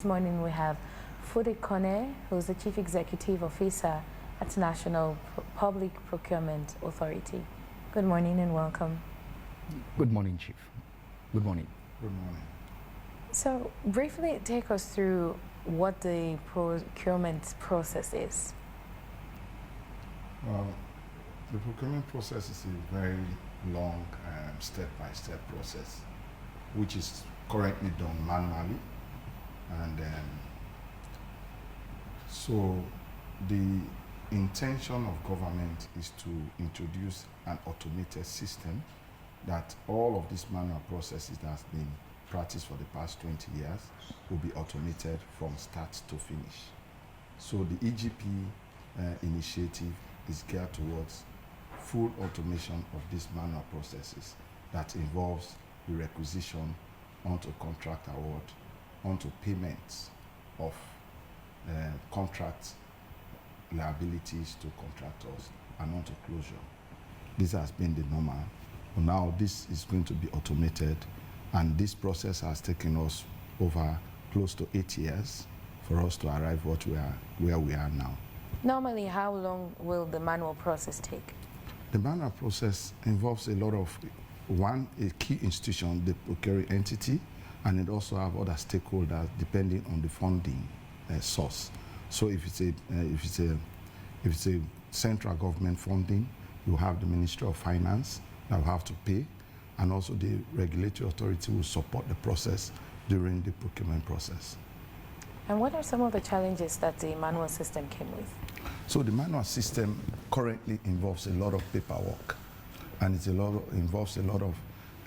This morning we have Foday Konneh, who's the Chief Executive Officer at National Public Procurement Authority. Good morning and welcome. Good morning, Chief. Good morning. Good morning. So, briefly take us through what the procurement process is. Well, the procurement process is a very long step-by-step process, which is currently done manually. And so the intention of government is to introduce an automated system that all of these manual processes that has been practiced for the past 20 years will be automated from start to finish. So the EGP initiative is geared towards full automation of these manual processes that involves the requisition onto contract award, onto payments of contract liabilities to contractors and onto closure. This has been the normal. But now this is going to be automated, and this process has taken us over close to 8 years for us to arrive where we are now. Normally, how long will the manual process take? The manual process involves a lot of, a key institution, the procuring entity, and it also have other stakeholders depending on the funding source. So if it's a central government funding, you have the Ministry of Finance that will have to pay, and also the regulatory authority will support the process during the procurement process. And what are some of the challenges that the manual system came with? So the manual system currently involves a lot of paperwork, and involves a lot of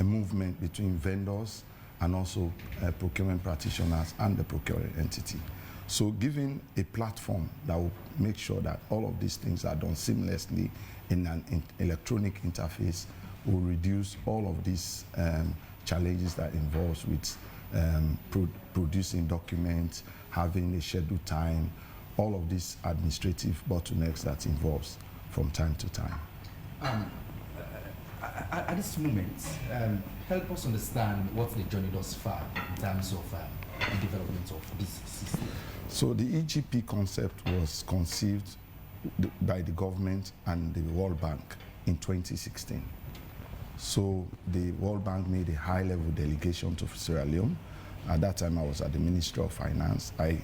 movement between vendors and also procurement practitioners and the procuring entity. So giving a platform that will make sure that all of these things are done seamlessly in an electronic interface will reduce all of these challenges that involves with producing documents, having a scheduled time, all of these administrative bottlenecks that involves from time to time. At this moment, help us understand what the journey thus far in terms of the development of this system. So the EGP concept was conceived by the government and the World Bank in 2016. So the World Bank made a high-level delegation to Sierra Leone. At that time, I was at the Ministry of Finance. I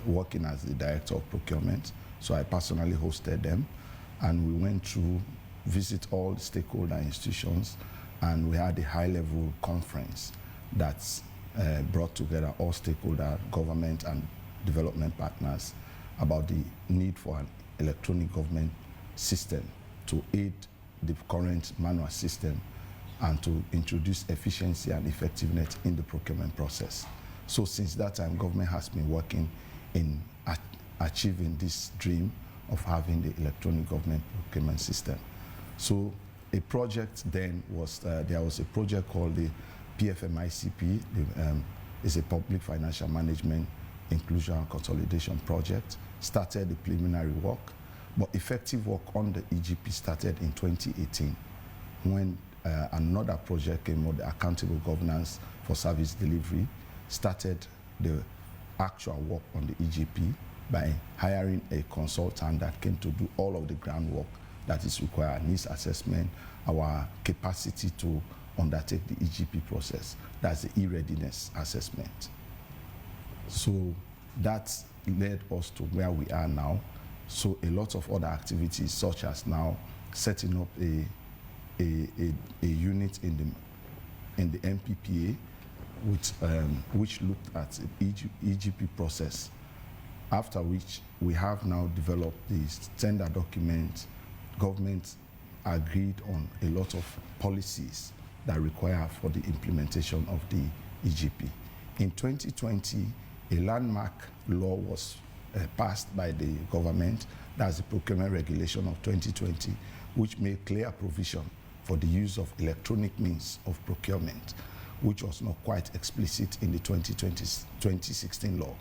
working as the Director of Procurement, so I personally hosted them, and we went through, visit all the stakeholder institutions, and we had a high-level conference that's brought together all stakeholder, government and development partners about the need for an electronic government system to aid the current manual system and to introduce efficiency and effectiveness in the procurement process. So since that time, government has been working in achieving this dream of having the electronic government procurement system. So a project then was, there was a project called the PFMICP, is a Public Financial Management Inclusion and Consolidation Project, started the preliminary work, but effective work on the EGP started in 2018 when another project came on, the Accountable Governance for Service Delivery, started the actual work on the EGP by hiring a consultant that came to do all of the groundwork that is required, needs assessment, our capacity to undertake the EGP process. That's the e-readiness assessment. So that led us to where we are now. So a lot of other activities, such as now setting up a unit in the MPPA, which looked at the EGP process, after which we have now developed the tender document. Government agreed on a lot of policies that require for the implementation of the EGP. In 2020, a landmark law was passed by the government, that's the Procurement Regulation of 2020, which made clear provision for the use of electronic means of procurement, which was not quite explicit in the 2016 law.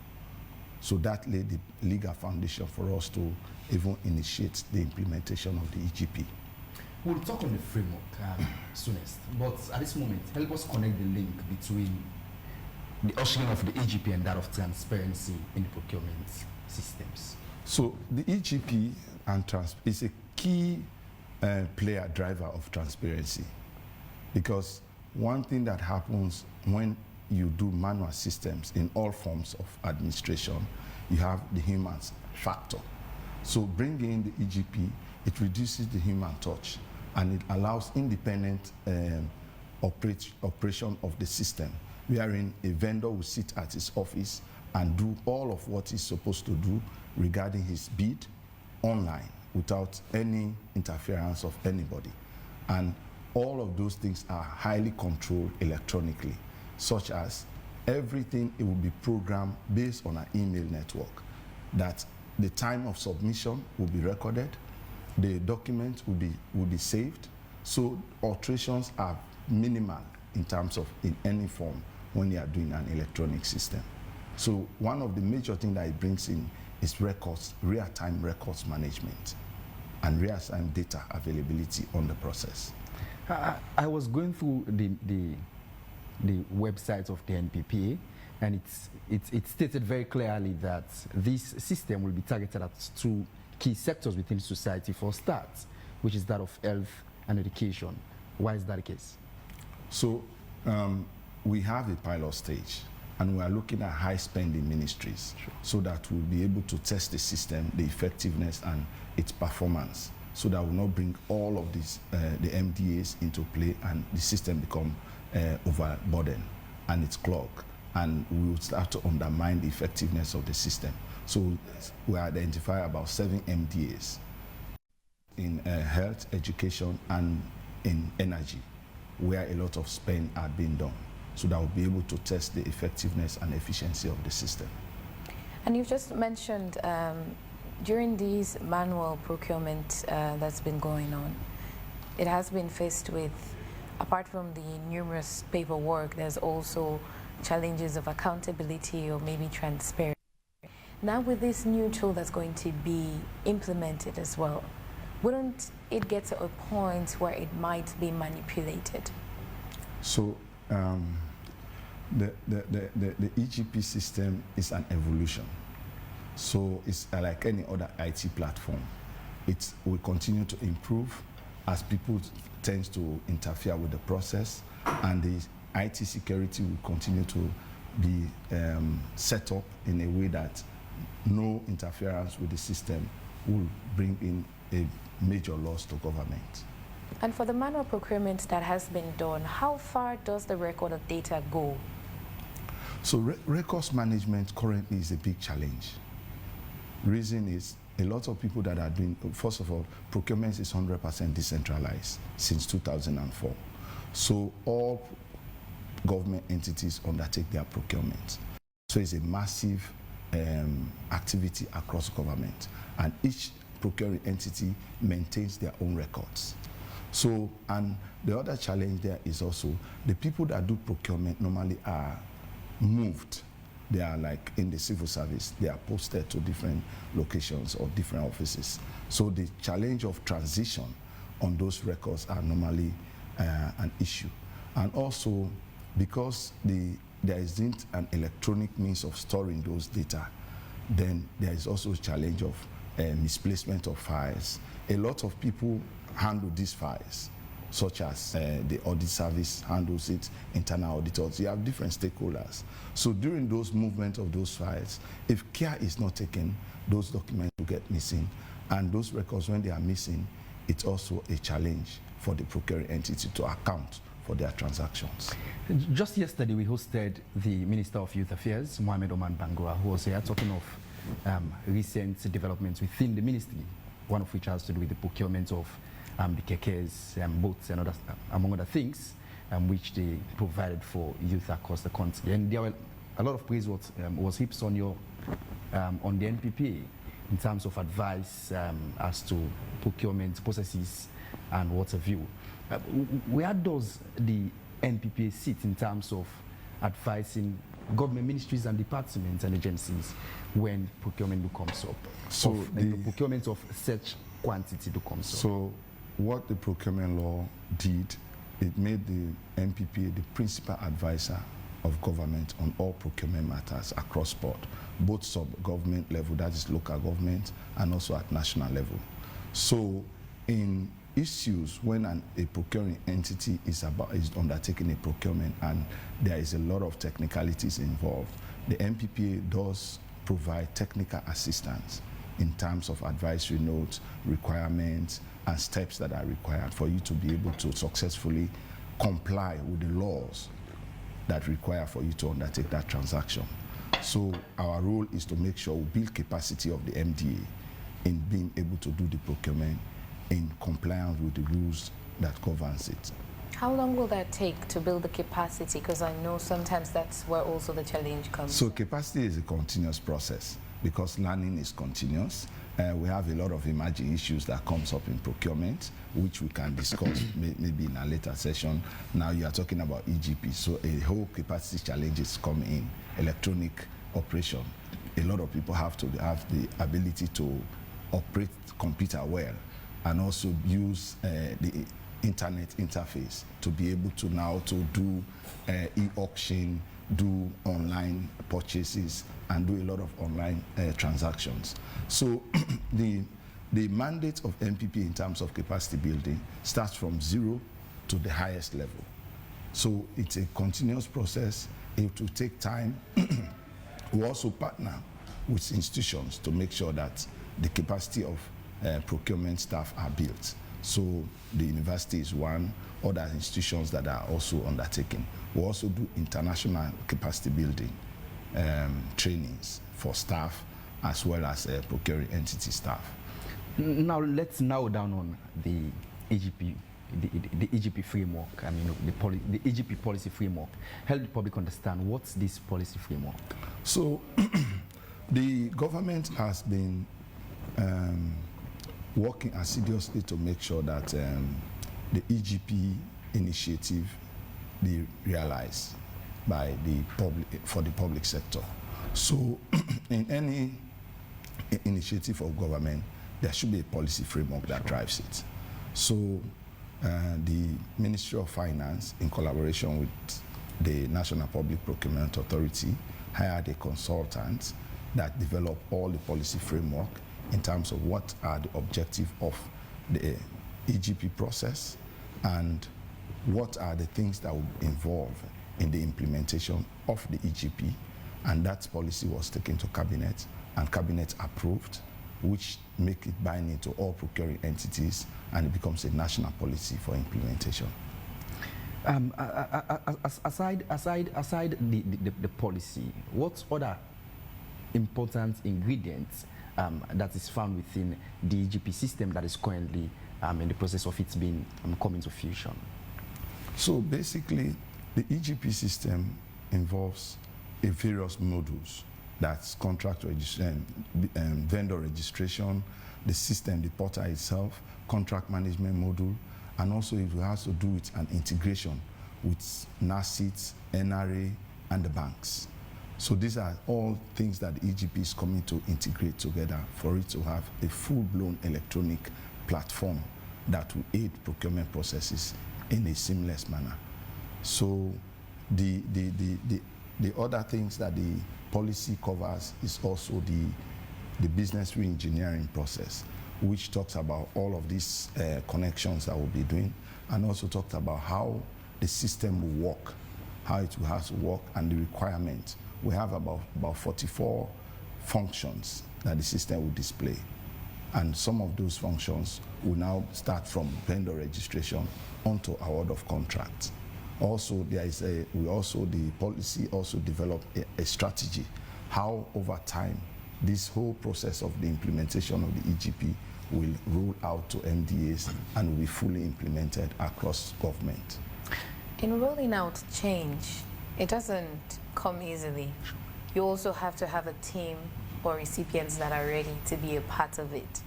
So that laid the legal foundation for us to even initiate the implementation of the EGP. We'll talk on the framework soonest, but at this moment, help us connect the link between the ushering of the EGP and that of transparency in the procurement systems? So the EGP is a key player driver of transparency, because one thing that happens when you do manual systems in all forms of administration, you have the human factor. So bringing in the EGP, it reduces the human touch and it allows independent operation of the system, wherein a vendor will sit at his office and do all of what he's supposed to do regarding his bid online without any interference of anybody. And all of those things are highly controlled electronically, such as everything, it will be programmed based on an email network, that the time of submission will be recorded, the document will be saved, so alterations are minimal in terms of in any form when you are doing an electronic system. So one of the major things that it brings in is records, real-time records management and real-time data availability on the process. I was going through the website of the NPPA, and it stated very clearly that this system will be targeted at two key sectors within society. For start, which is that of health and education. Why is that the case? So we have a pilot stage, and we are looking at high spending ministries, sure, so that we'll be able to test the system, the effectiveness and its performance, so that we'll not bring all of these, the MDAs into play and the system become overburdened and it's clogged, and we will start to undermine the effectiveness of the system. So we identify about 7 MDAs in health, education and in energy, where a lot of spend are being done, so that we'll be able to test the effectiveness and efficiency of the system. And you've just mentioned during these manual procurement that's been going on, it has been faced with, apart from the numerous paperwork, there's also challenges of accountability or maybe transparency. Now with this new tool that's going to be implemented as well, wouldn't it get to a point where it might be manipulated? So the EGP system is an evolution. So it's like any other IT platform. It will continue to improve as people tend to interfere with the process, and the IT security will continue to be set up in a way that no interference with the system will bring in a major loss to government. And for the manual procurement that has been done, how far does the record of data go? So records management currently is a big challenge. Reason is a lot of people that are doing, first of all, procurement is 100% decentralized since 2004. So all government entities undertake their procurement. So it's a massive activity across government, and each procuring entity maintains their own records. So, and the other challenge there is also the people that do procurement normally are moved. They are like in the civil service, they are posted to different locations or different offices. So the challenge of transition on those records are normally an issue. And also, because there isn't an electronic means of storing those data, then there is also a challenge of misplacement of files. A lot of people handle these files, such as the audit service handles it, internal auditors. You have different stakeholders. So during those movement of those files, if care is not taken, those documents will get missing. And those records, when they are missing, it's also a challenge for the procuring entity to account for their transactions. Just yesterday, we hosted the Minister of Youth Affairs, Mohamed Oman Bangura, who was here talking of recent developments within the ministry, one of which has to do with the procurement of the kekes, boats, and other, among other things, which they provided for youth across the country. And there were a lot of praise was heaped on your on the NPPA in terms of advice as to procurement processes and what have you. Where does the NPPA sit in terms of advising government ministries and departments and agencies when procurement comes up? So the procurement of such quantity comes up. So what the procurement law did, it made the NPPA the principal advisor of government on all procurement matters across board, both sub-government level, that is local government, and also at national level. So in issues when a procuring entity is undertaking a procurement and there is a lot of technicalities involved, the MPPA does provide technical assistance in terms of advisory notes, requirements, and steps that are required for you to be able to successfully comply with the laws that require for you to undertake that transaction. So our role is to make sure we build capacity of the MDA in being able to do the procurement in compliance with the rules that governs it. How long will that take to build the capacity? Because I know sometimes that's where also the challenge comes. So capacity is a continuous process because learning is continuous. We have a lot of emerging issues that comes up in procurement, which we can discuss maybe in a later session. Now you are talking about EGP, so a whole capacity challenges come in. Electronic operation. A lot of people have to have the ability to operate computer well and also use the internet interface to be able to now to do e-auction, do online purchases, and do a lot of online transactions. So the mandate of MPP in terms of capacity building starts from 0 to the highest level. So it's a continuous process. It will take time. We also partner with institutions to make sure that the capacity of procurement staff are built. So the university is one, other institutions that are also undertaking. We also do international capacity building trainings for staff as well as procuring entity staff. Now let's narrow down on the EGP, the EGP framework. I mean, the EGP policy framework. Help the public understand what's this policy framework. So the government has been working assiduously to make sure that the EGP initiative be realized by the public, for the public sector. So in any initiative of government, there should be a policy framework that drives it. So the Ministry of Finance, in collaboration with the National Public Procurement Authority, hired a consultant that developed all the policy framework in terms of what are the objectives of the EGP process and what are the things that will involve in the implementation of the EGP. And that policy was taken to Cabinet, and Cabinet approved, which make it binding to all procuring entities, and it becomes a national policy for implementation. Aside the policy, what other important ingredients that is found within the EGP system that is currently in the process of its being coming to fruition? So basically, the EGP system involves a various modules. That's contract registration, vendor registration, the system, the portal itself, contract management module, and also it has to do with an integration with NACIT, NRA, and the banks. So these are all things that the EGP is coming to integrate together for it to have a full-blown electronic platform that will aid procurement processes in a seamless manner. So the other things that the policy covers is also the business re-engineering process, which talks about all of these connections that we'll be doing, and also talked about how the system will work, how it will have to work, and the requirements. We have about 44 functions that the system will display. And some of those functions will now start from vendor registration onto award of contracts. Also, the policy also developed a strategy, how over time this whole process of the implementation of the EGP will roll out to MDAs and will be fully implemented across government. In rolling out change, it doesn't come easily. You also have to have a team or recipients that are ready to be a part of it.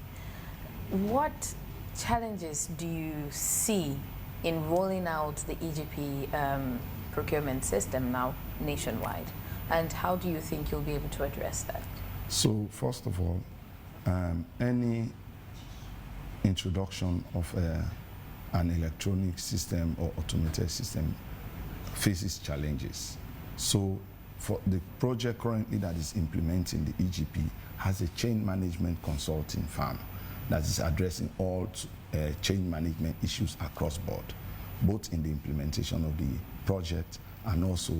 What challenges do you see in rolling out the EGP procurement system now nationwide? And how do you think you'll be able to address that? So first of all, any introduction of an electronic system or automated system faces challenges. So for the project currently that is implementing the EGP has a chain management consulting firm that is addressing all chain management issues across board, both in the implementation of the project and also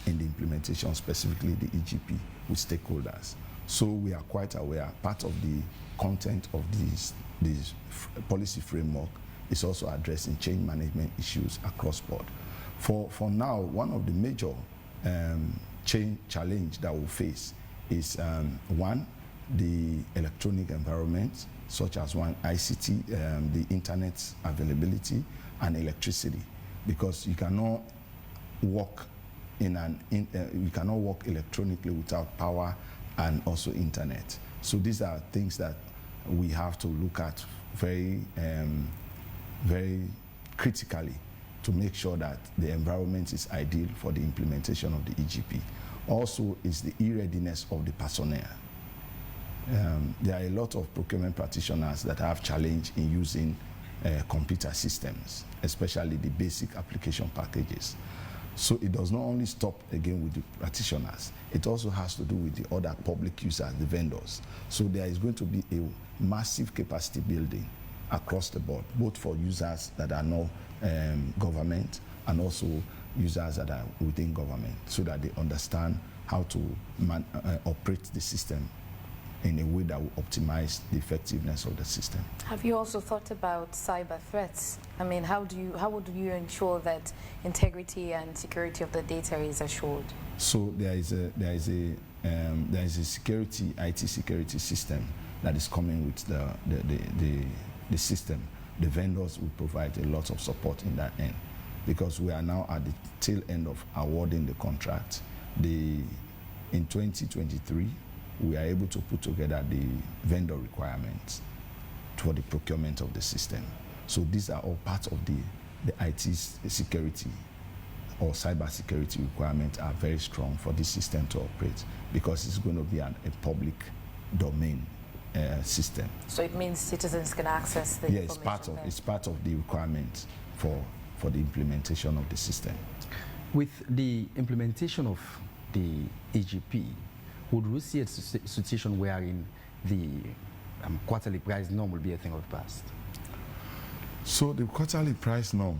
in the implementation specifically the EGP with stakeholders. So we are quite aware part of the content of this policy framework is also addressing chain management issues across board. For now, one of the major chain challenge that we'll face is one, the electronic environment, such as one ICT, the internet availability and electricity, because you cannot work you cannot work electronically without power and also internet. So these are things that we have to look at very critically to make sure that the environment is ideal for the implementation of the EGP. Also is the e-readiness of the personnel. There are a lot of procurement practitioners that have challenge in using computer systems, especially the basic application packages. So it does not only stop again with the practitioners, it also has to do with the other public users, the vendors. So there is going to be a massive capacity building across the board, both for users that are not government and also users that are within government, so that they understand how to operate the system in a way that will optimize the effectiveness of the system. Have you also thought about cyber threats? I mean, how would you ensure that integrity and security of the data is assured? So there is a security, IT security system that is coming with the system. The vendors will provide a lot of support in that end, because we are now at the tail end of awarding the contract. In 2023, we are able to put together the vendor requirements for the procurement of the system. So these are all part of the IT security or cyber security requirements are very strong for this system to operate, because it's going to be a public domain system. So it means citizens can access the information. It's part of the requirement for the implementation of the system. With the implementation of the EGP, would we see a situation wherein the quarterly price norm will be a thing of the past? So the quarterly price norm,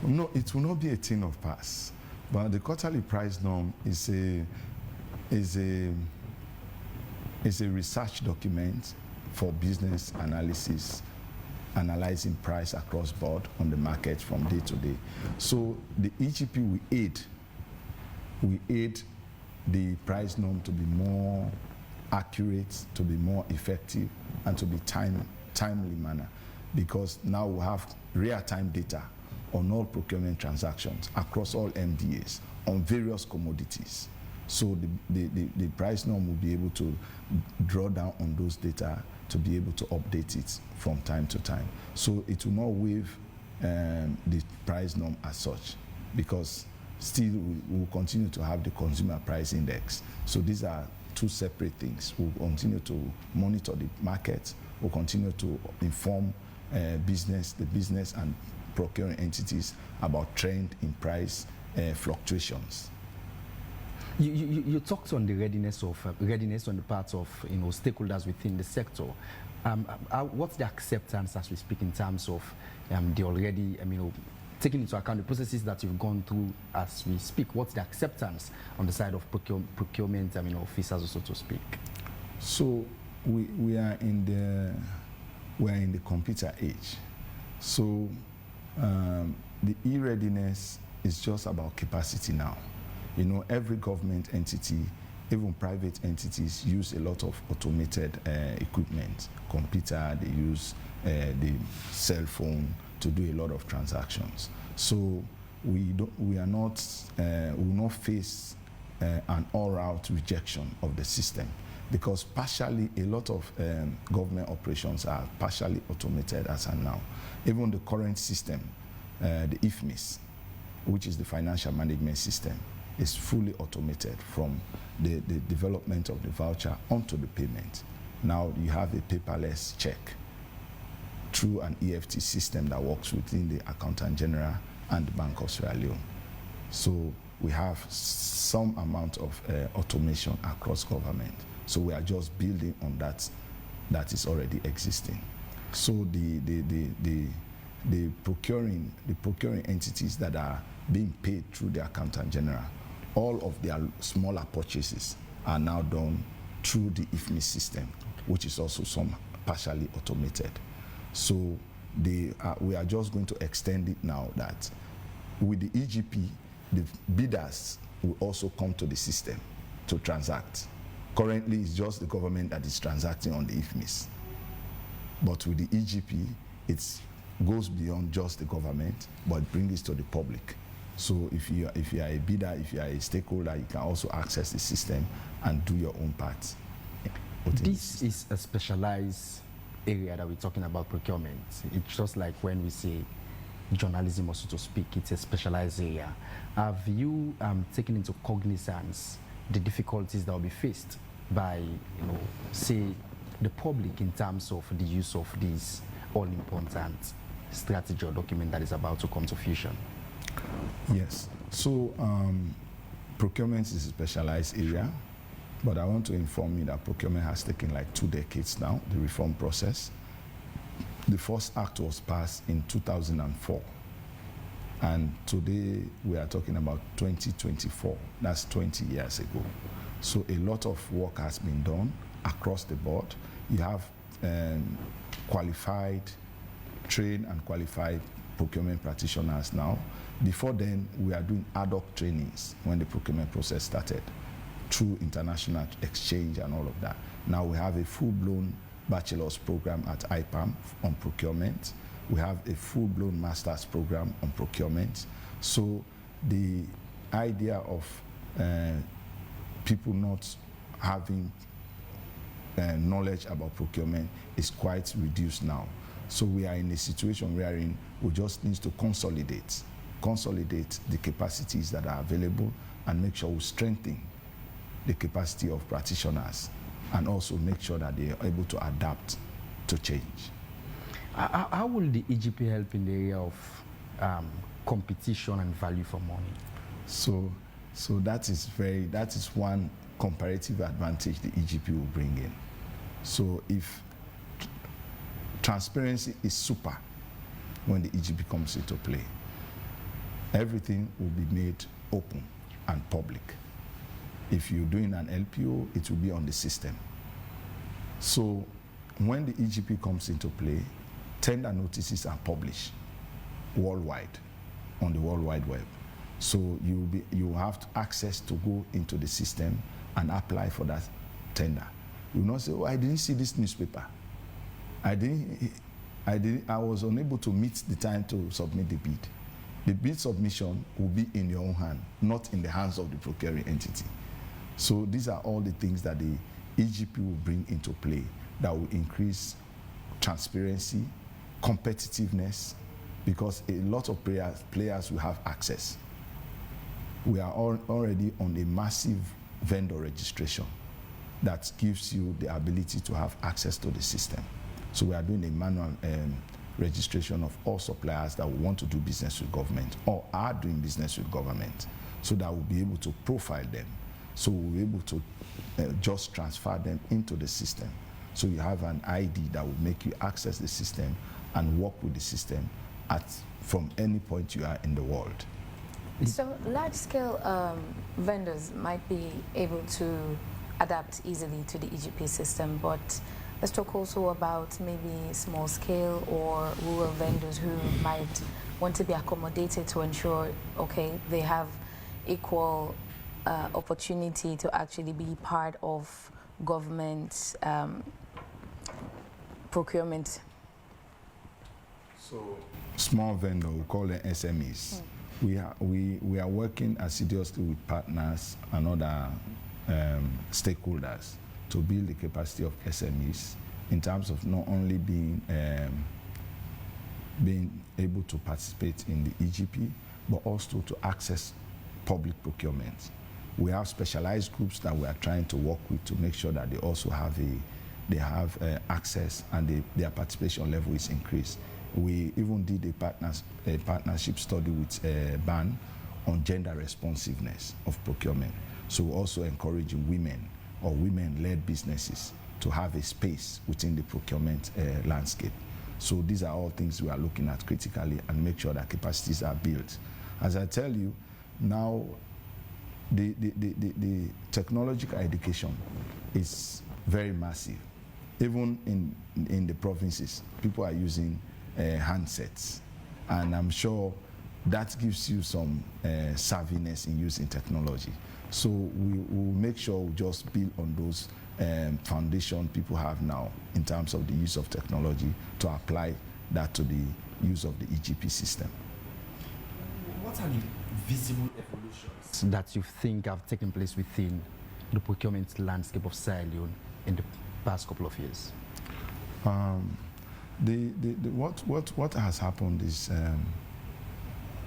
no, it will not be a thing of past. But the quarterly price norm is a research document for business analysis, analyzing price across board on the market from day to day. So the EGP will aid the price norm to be more accurate, to be more effective, and to be timely manner, because now we have real-time data on all procurement transactions across all MDAs on various commodities. So the price norm will be able to draw down on those data to be able to update it from time to time. So it will not waive the price norm as such, because still we will continue to have the consumer price index. So these are two separate things. We'll continue to monitor the market, we'll continue to inform the business and procuring entities about trend in price fluctuations. You talked on the readiness on the part of stakeholders within the sector. What's the acceptance as we speak in terms of the already, taking into account the processes that you've gone through as we speak? What's the acceptance on the side of procurement officers, so to speak? So we are in the computer age. So the e-readiness is just about capacity now. Every government entity, even private entities, use a lot of automated equipment, computer, they use the cell phone to do a lot of transactions. So we will not face an all-out rejection of the system, because partially a lot of government operations are partially automated as of now. Even the current system, the IFMIS, which is the financial management system, is fully automated from the development of the voucher onto the payment. Now you have a paperless check through an EFT system that works within the Accountant General and the Bank of Sierra Leone. So we have some amount of automation across government. So we are just building on that is already existing. So the procuring entities that are being paid through the accountant general, all of their smaller purchases are now done through the IFMIS system, which is also some partially automated. So we are just going to extend it now that with the EGP, the bidders will also come to the system to transact. Currently, it's just the government that is transacting on the IFMIS. But with the EGP, it goes beyond just the government, but brings it to the public. So if you are a bidder, if you are a stakeholder, you can also access the system and do your own part. This is a specialized area that we're talking about, procurement. It's just like when we say journalism, also to speak, it's a specialized area. Have you taken into cognizance the difficulties that will be faced by, say, the public in terms of the use of this all-important strategy or document that is about to come to fruition? Yes. So procurement is a specialized area, but I want to inform you that procurement has taken like 2 decades now, the reform process. The first act was passed in 2004. And today we are talking about 2024. That's 20 years ago. So a lot of work has been done across the board. You have trained and qualified procurement practitioners now. Before then, we are doing ad hoc trainings when the procurement process started through international exchange and all of that. Now we have a full-blown bachelor's program at IPAM on procurement. We have a full-blown master's program on procurement. So the idea of people not having knowledge about procurement is quite reduced now. So we are in a situation wherein we just need to consolidate the capacities that are available and make sure we strengthen the capacity of practitioners and also make sure that they are able to adapt to change. How will the EGP help in the area of competition and value for money? So that is one comparative advantage the EGP will bring in. So if transparency is super when the EGP comes into play, everything will be made open and public. If you're doing an LPO, it will be on the system. So when the EGP comes into play, tender notices are published worldwide on the World Wide Web. So you have access to go into the system and apply for that tender. You will not say, oh, I didn't see this newspaper. I was unable to meet the time to submit the bid. The bid submission will be in your own hand, not in the hands of the procuring entity. So these are all the things that the EGP will bring into play that will increase transparency, competitiveness, because a lot of players will have access. We are already on a massive vendor registration that gives you the ability to have access to the system. So we are doing a manual registration of all suppliers that want to do business with government or are doing business with government, so that we'll be able to profile them. So we'll be able to just transfer them into the system. So you have an ID that will make you access the system and work with the system from any point you are in the world. So large-scale vendors might be able to adapt easily to the EGP system, but let's talk also about maybe small-scale or rural vendors who might want to be accommodated to ensure, okay, they have equal opportunity to actually be part of government procurement. So small vendor, we call them SMEs. We are working assiduously with partners and other stakeholders to build the capacity of SMEs in terms of not only being able to participate in the EGP, but also to access public procurement. We have specialized groups that we are trying to work with to make sure that they also have access and their participation level is increased. We even did a partnership study with BAN on gender responsiveness of procurement. So we're also encouraging women or women-led businesses to have a space within the procurement landscape. So these are all things we are looking at critically and make sure that capacities are built. As I tell you, now the technological education is very massive. Even in the provinces, people are using handsets. And I'm sure that gives you some savviness in using technology. So we will make sure we just build on those foundation people have now in terms of the use of technology to apply that to the use of the EGP system. What are the visible evolutions that you think have taken place within the procurement landscape of Sierra Leone in the past couple of years? What has happened is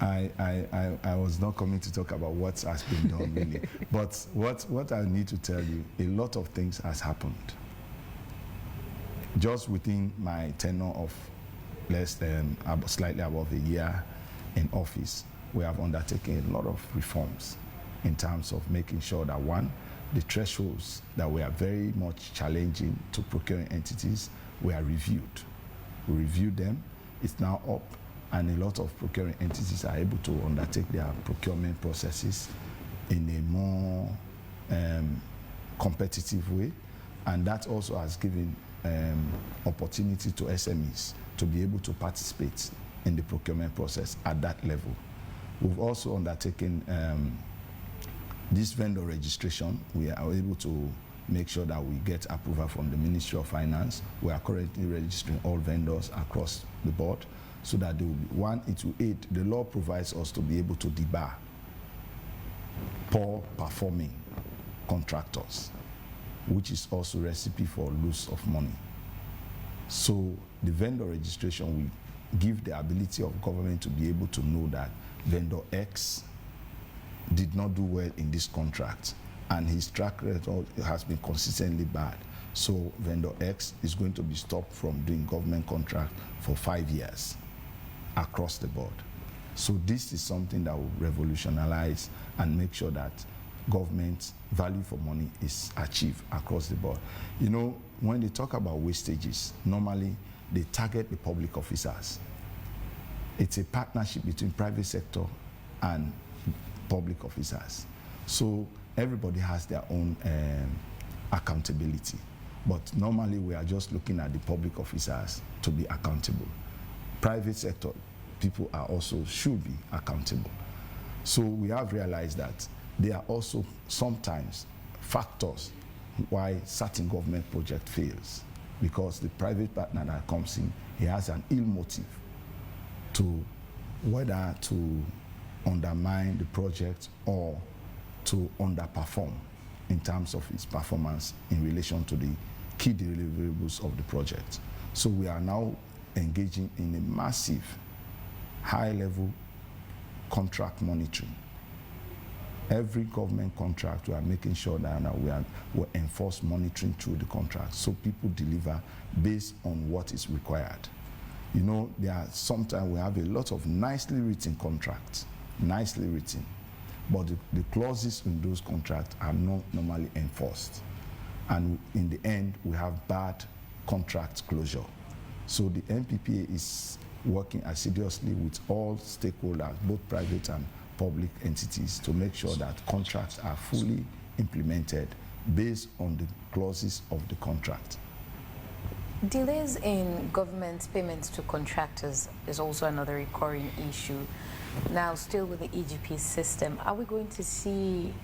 I was not coming to talk about what has been done really, but what I need to tell you, a lot of things has happened. Just within my tenure of less than slightly above a year in office, we have undertaken a lot of reforms in terms of making sure that one, the thresholds that were very much challenging to procuring entities were reviewed. We reviewed them, it's now up, and a lot of procuring entities are able to undertake their procurement processes in a more competitive way, and that also has given opportunity to SMEs to be able to participate in the procurement process at that level. We've also undertaken this vendor registration. We are able to make sure that we get approval from the Ministry of Finance. We are currently registering all vendors across the board so that they will be, one, it will aid. The law provides us to be able to debar poor performing contractors, which is also recipe for loss of money. So the vendor registration will give the ability of government to be able to know that vendor X did not do well in this contract and his track record has been consistently bad. So vendor X is going to be stopped from doing government contract for 5 years across the board. So this is something that will revolutionize and make sure that government value for money is achieved across the board. You know, when they talk about wastages, normally they target the public officers. It's a partnership between private sector and public officers. So everybody has their own accountability. But normally we are just looking at the public officers to be accountable. Private sector people are also should be accountable. So we have realized that there are also sometimes factors why certain government project fails, because the private partner that comes in, he has an ill motive to whether to undermine the project or to underperform in terms of its performance in relation to the key deliverables of the project. So we are now engaging in a massive, high-level contract monitoring. Every government contract, we are making sure that we enforce monitoring through the contract so people deliver based on what is required. You know, there are sometimes we have a lot of nicely written contracts, nicely written, but the clauses in those contracts are not normally enforced. And in the end, we have bad contract closure. So the NPPA is working assiduously with all stakeholders, both private and public entities, to make sure that contracts are fully implemented based on the clauses of the contract. Delays in government payments to contractors is also another recurring issue. Now, still with the EGP system, are we going to see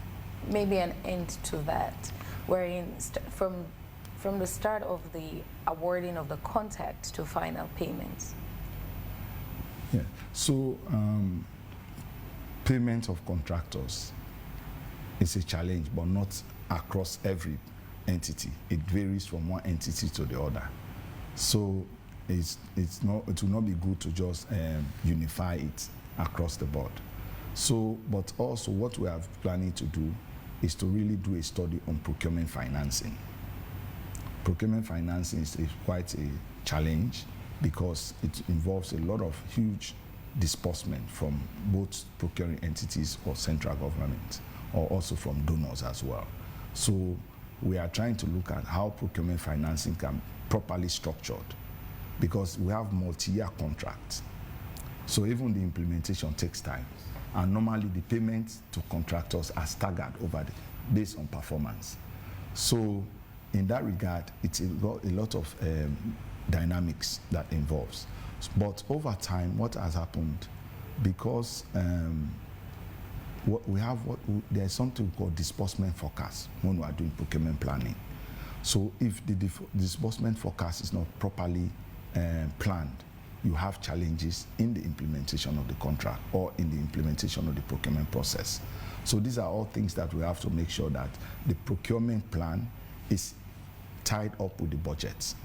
maybe an end to that, wherein from the start of the awarding of the contract to final payments? Yeah. So payment of contractors is a challenge, but not across every entity. It varies from one entity to the other. So it will not be good to just unify it across the board. So, but also what we are planning to do is to really do a study on procurement financing. Procurement financing is quite a challenge because it involves a lot of huge disbursement from both procuring entities or central government, or also from donors as well. So we are trying to look at how procurement financing can be properly structured, because we have multi-year contracts. So even the implementation takes time. And normally the payments to contractors are staggered based on performance. So in that regard, it's got a lot of dynamics that involves. But over time, what has happened, because there's something called disbursement forecast when we are doing procurement planning. So if the disbursement forecast is not properly planned, you have challenges in the implementation of the contract or in the implementation of the procurement process. So these are all things that we have to make sure that the procurement plan is tied up with the budgets.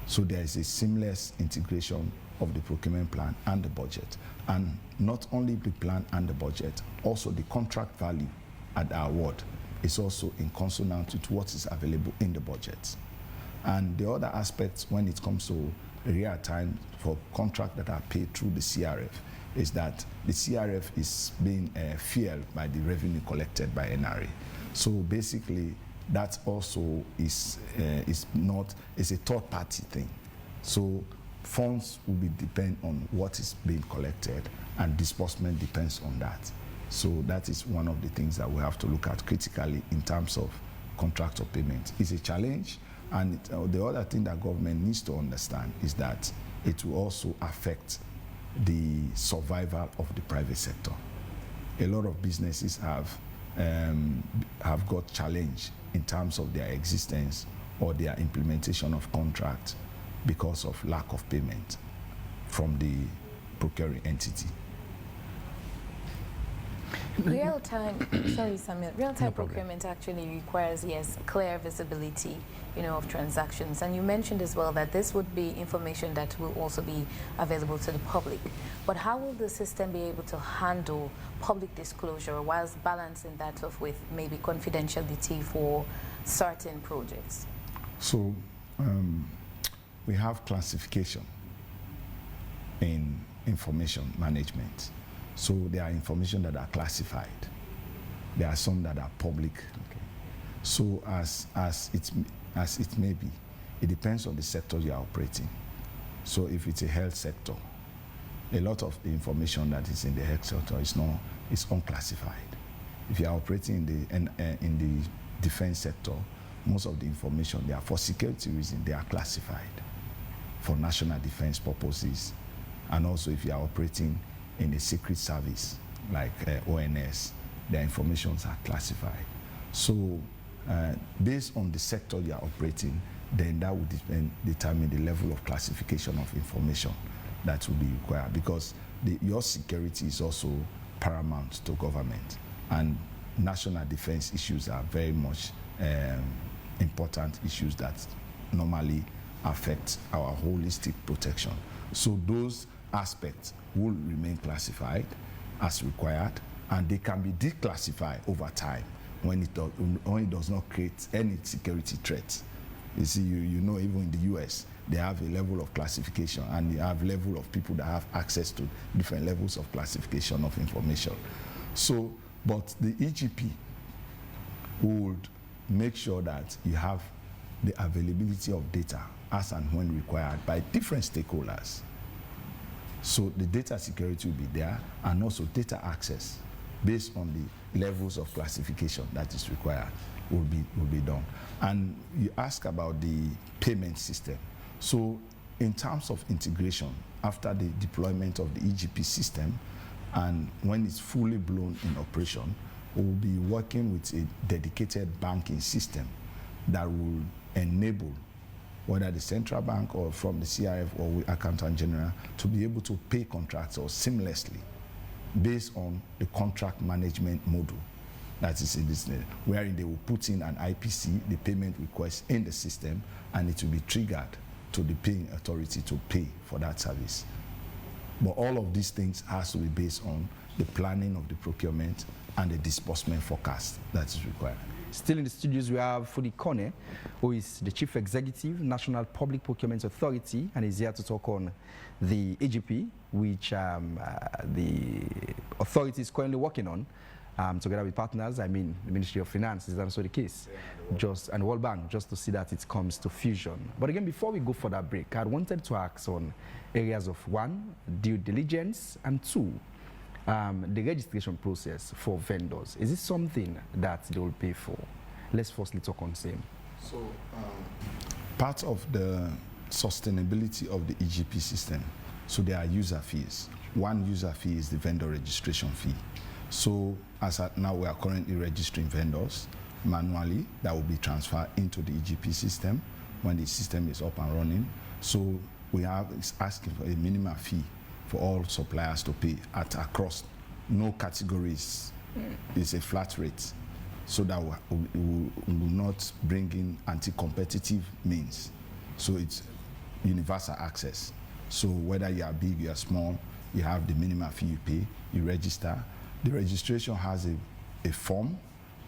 So there is a seamless integration of the procurement plan and the budget. And not only the plan and the budget, also the contract value at the award is also in consonance with what is available in the budget. And the other aspects when it comes to real time for contracts that are paid through the CRF is that the CRF is being fueled by the revenue collected by NRA. So basically, that also is a third party thing. So funds will depend on what is being collected, and disbursement depends on that. So that is one of the things that we have to look at critically in terms of contract of payment. It's a challenge, and the other thing that government needs to understand is that it will also affect the survival of the private sector. A lot of businesses have got challenged in terms of their existence or their implementation of contract because of lack of payment from the procuring entity. Real-time, sorry Samuel, real-time procurement actually requires, yes, clear visibility, of transactions. And you mentioned as well that this would be information that will also be available to the public. But how will the system be able to handle public disclosure whilst balancing that off with maybe confidentiality for certain projects? So we have classification in information management. So there are information that are classified. There are some that are public. Okay. So as it may be, it depends on the sector you are operating. So if it's a health sector, a lot of the information that is in the health sector is unclassified. If you are operating in the defense sector, most of the information there for security reasons they are classified for national defense purposes, and also if you are operating in a secret service like ONS, their informations are classified. So based on the sector you are operating, then that would determine the level of classification of information that will be required, because your security is also paramount to government, and national defense issues are very much important issues that normally affect our holistic protection. So those aspects will remain classified as required, and they can be declassified over time when it does not create any security threats. You see, even in the US, they have a level of classification, and they have level of people that have access to different levels of classification of information. So, but the EGP would make sure that you have the availability of data as and when required by different stakeholders. So the data security will be there, and also data access based on the levels of classification that is required will be done. And you ask about the payment system. So in terms of integration, after the deployment of the EGP system, and when it's fully blown in operation, we'll be working with a dedicated banking system that will enable whether the central bank or from the CRF or with Accountant General to be able to pay contractors seamlessly based on the contract management model that is in this, wherein they will put in an IPC, the payment request in the system, and it will be triggered to the paying authority to pay for that service. But all of these things has to be based on the planning of the procurement and the disbursement forecast that is required. Still in the studios, we have Foday Konneh, who is the Chief Executive, National Public Procurement Authority, and is here to talk on the EGP which the authority is currently working on, together with partners. I mean, the Ministry of Finance is also the case, and World Bank, just to see that it comes to fusion. But again, before we go for that break, I wanted to ask on areas of one, due diligence, and two, the registration process for vendors. Is this something that they will pay for? Let's firstly talk on same. So, part of the sustainability of the EGP system, so there are user fees. One user fee is the vendor registration fee. So as at now, we are currently registering vendors manually. That will be transferred into the EGP system when the system is up and running. So we are asking for a minimum fee for all suppliers to pay across no categories. It's a flat rate, so that we will not bring in anti-competitive means. So it's universal access. So whether you are big, you are small, you have the minimum fee you pay, you register. The registration has a form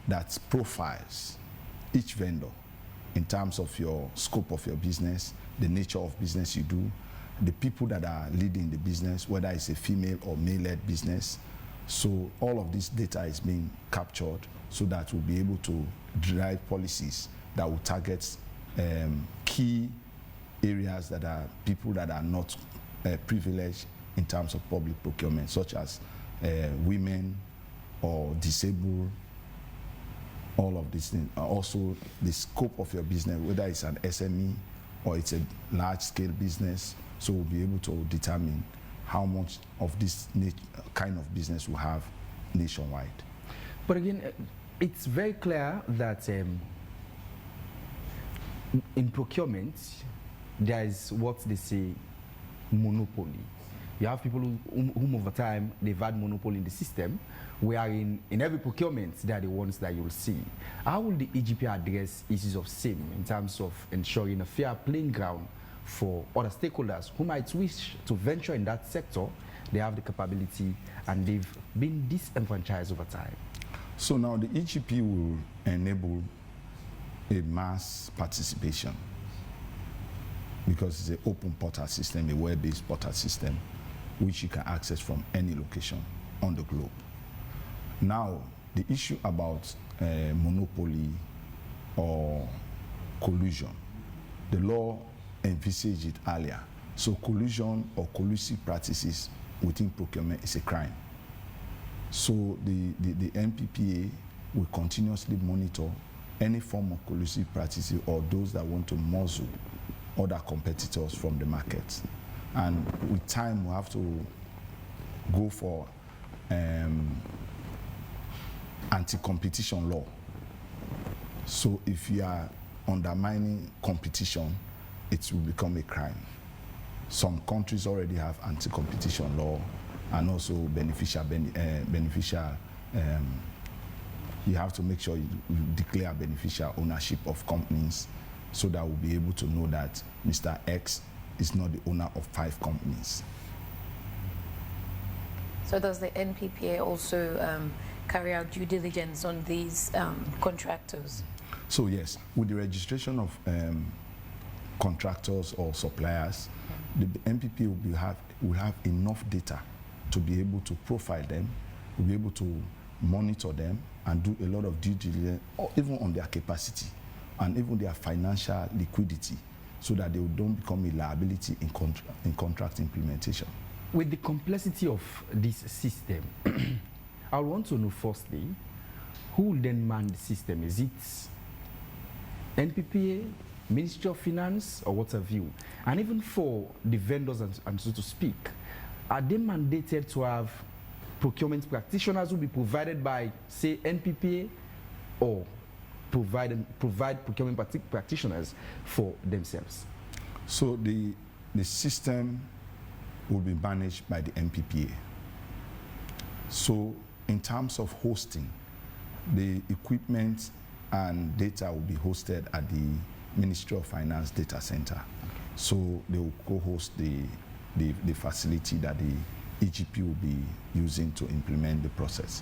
that profiles each vendor in terms of your scope of your business, the nature of business you do, the people that are leading the business, whether it's a female or male-led business. So all of this data is being captured so that we'll be able to drive policies that will target key areas that are people that are not privileged in terms of public procurement, such as women or disabled, all of these things. Also, the scope of your business, whether it's an SME or it's a large-scale business, so we'll be able to determine how much of this kind of business we have nationwide. But again, it's very clear that in procurement, there is what they say monopoly. You have people whom over time they've had monopoly in the system, where in every procurement they are the ones that you'll see. How will the EGP address issues of same in terms of ensuring a fair playing ground for other stakeholders who might wish to venture in that sector? They have the capability and they've been disenfranchised over time. So now the EGP will enable a mass participation because it's an open portal system, a web-based portal system, which you can access from any location on the globe. Now, the issue about monopoly or collusion, the law envisaged it earlier. So collusion or collusive practices within procurement is a crime. So the NPPA will continuously monitor any form of collusive practices or those that want to muzzle other competitors from the market. And with time, we have to go for anti-competition law. So if you are undermining competition, it will become a crime. Some countries already have anti-competition law and also you have to make sure you declare beneficial ownership of companies so that we'll be able to know that Mr. X is not the owner of 5 companies. So does the NPPA also carry out due diligence on these contractors? So yes, with the registration of contractors or suppliers, the NPPA will have enough data to be able to profile them, will be able to monitor them and do a lot of due diligence, or even on their capacity and even their financial liquidity, so that they don't become a liability in contract implementation. With the complexity of this system, I want to know firstly, who will then man the system? Is it NPPA, Ministry of Finance, or what have you? And even for the vendors and so to speak, are they mandated to have procurement practitioners who will be provided by, say, NPPA, or provide procurement practitioners for themselves? So the system will be managed by the NPPA. So in terms of hosting, the equipment and data will be hosted at the Ministry of Finance data center. So they will co-host the facility that the EGP will be using to implement the process.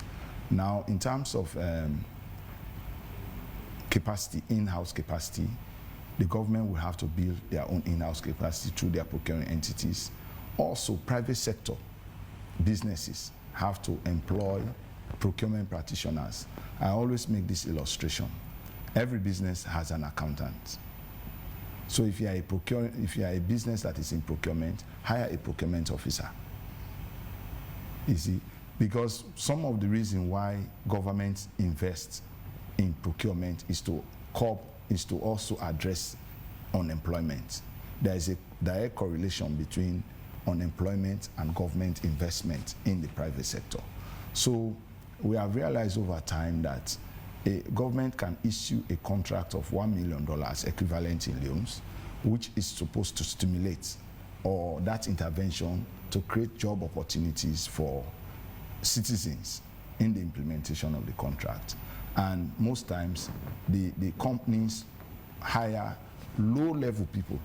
Now, in terms of capacity, in-house capacity, the government will have to build their own in-house capacity through their procuring entities, Also, private sector businesses have to employ procurement practitioners. I always make this illustration. Every business has an accountant. So if you are a business that is in procurement, hire a procurement officer. You see, because some of the reason why governments invest in procurement is to also address unemployment. There is a direct correlation between unemployment and government investment in the private sector. So we have realized over time that a government can issue a contract of $1 million equivalent in loans, which is supposed to stimulate or that intervention to create job opportunities for citizens in the implementation of the contract. And most times the companies hire low-level people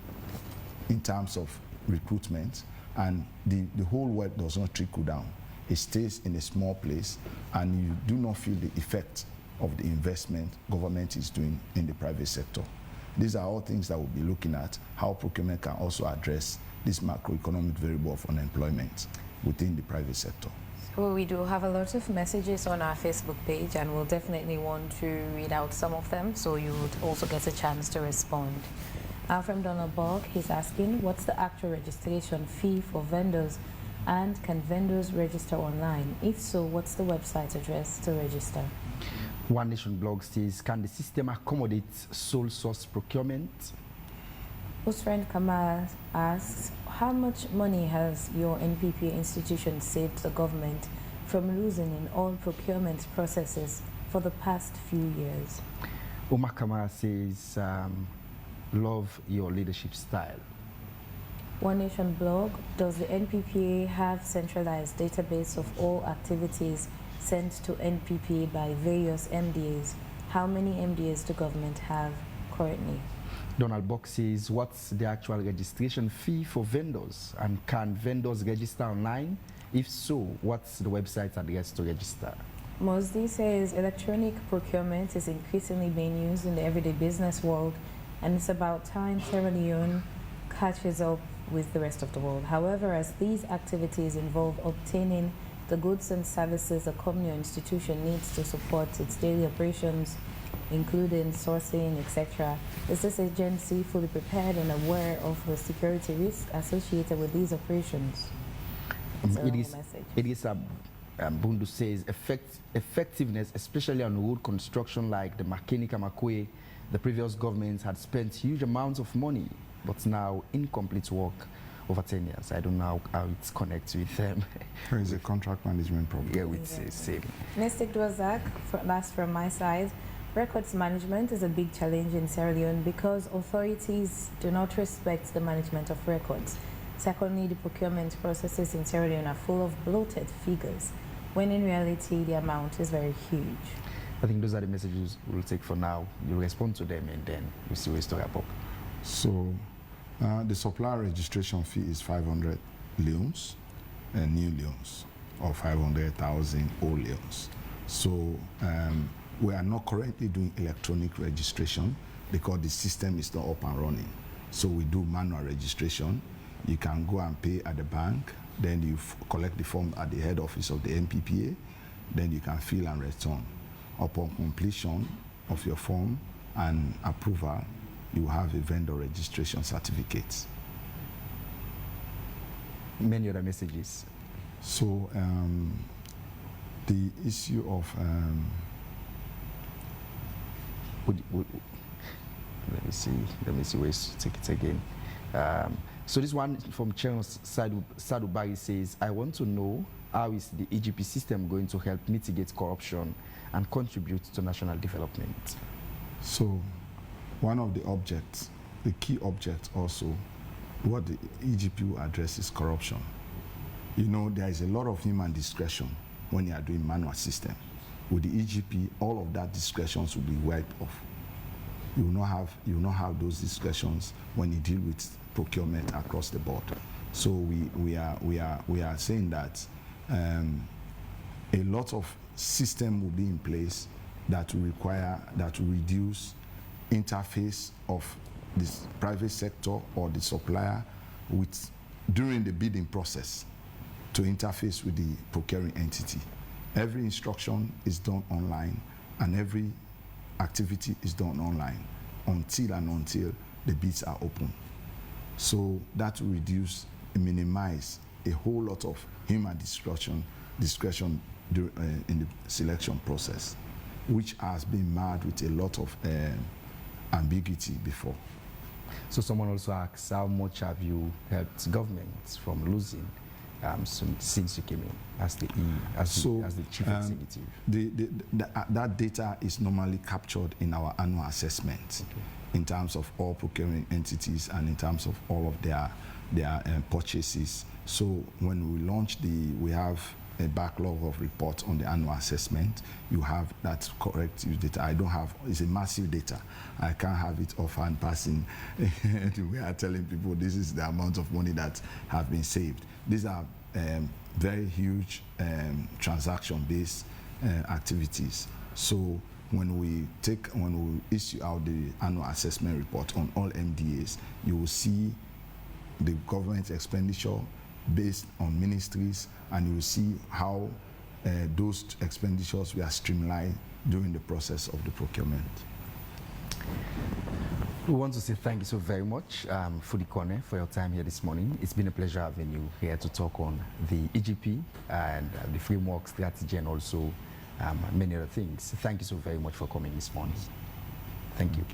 in terms of recruitment, and the whole work does not trickle down. It stays in a small place, and you do not feel the effect of the investment government is doing in the private sector. These are all things that we'll be looking at, how procurement can also address this macroeconomic variable of unemployment within the private sector. So we do have a lot of messages on our Facebook page, and we'll definitely want to read out some of them, so you would also get a chance to respond. From Donald Borg, he's asking, what's the actual registration fee for vendors, and can vendors register online? If so, what's the website address to register? One Nation blog says, can the system accommodate sole source procurement? Usfriend Kamal asks, how much money has your NPPA institution saved the government from losing in all procurement processes for the past few years? Omar Kamal says, love your leadership style. One Nation blog, does the NPPA have centralized database of all activities sent to NPPA by various MDAs? How many MDAs do government have currently? Donald Box says, what's the actual registration fee for vendors? And can vendors register online? If so, what's the website address to register? Mosdi says, electronic procurement is increasingly being used in the everyday business world, and it's about time Sierra Leone catches up with the rest of the world. However, as these activities involve obtaining the goods and services a company or institution needs to support its daily operations, including sourcing, etc., is this agency fully prepared and aware of the security risks associated with these operations? Idrissa Bundu says, effectiveness, especially on road construction like the Makeni-Kamakwe, the previous governments had spent huge amounts of money, but now incomplete work over 10 years. I don't know how it connects with them. There is a contract management problem. Yeah, with the same. Mystic Dwazak, last from my side. Records management is a big challenge in Sierra Leone because authorities do not respect the management of records. Secondly, the procurement processes in Sierra Leone are full of bloated figures, when in reality the amount is very huge. I think those are the messages we'll take for now. You'll respond to them and then we'll see ways to wrap up. So the supplier registration fee is 500 leones, new leones, or 500,000 old leones. So we are not currently doing electronic registration because the system is not up and running. So we do manual registration. You can go and pay at the bank, then you collect the form at the head office of the NPPA, then you can fill and return. Upon completion of your form and approval, you have a vendor registration certificate. Many other messages. So the issue of let me see ways to take it again. So this one from Charles Sadubari says, I want to know how is the EGP system going to help mitigate corruption and contribute to national development? So one of the objects, the key object also, what the EGP will address is corruption. You know, there is a lot of human discretion when you are doing manual system. With the EGP, all of that discretions will be wiped off. You will not have those discretions when you deal with procurement across the board. So we are saying that a lot of system will be in place that will reduce interface of this private sector or the supplier with during the bidding process to interface with the procuring entity. Every instruction is done online and every activity is done online until the bids are open. So that will reduce and minimize a whole lot of human discretion in the selection process, which has been marred with a lot of ambiguity before. So someone also asks, how much have you helped governments from losing since you came in as the chief executive? That data is normally captured in our annual assessment, in terms of all procuring entities and in terms of all of their purchases. So when we launch we have a backlog of reports on the annual assessment. You have that correct use data. I don't have, it's a massive data. I can't have it offhand passing. We are telling people this is the amount of money that have been saved. These are very huge transaction-based activities. So when we issue out the annual assessment report on all MDAs, you will see the government expenditure based on ministries, and you will see how those expenditures were streamlined during the process of the procurement. We want to say thank you so very much, Foday Konneh, for your time here this morning. It's been a pleasure having you here to talk on the EGP and the framework strategy and also many other things. Thank you so very much for coming this morning. Thank you.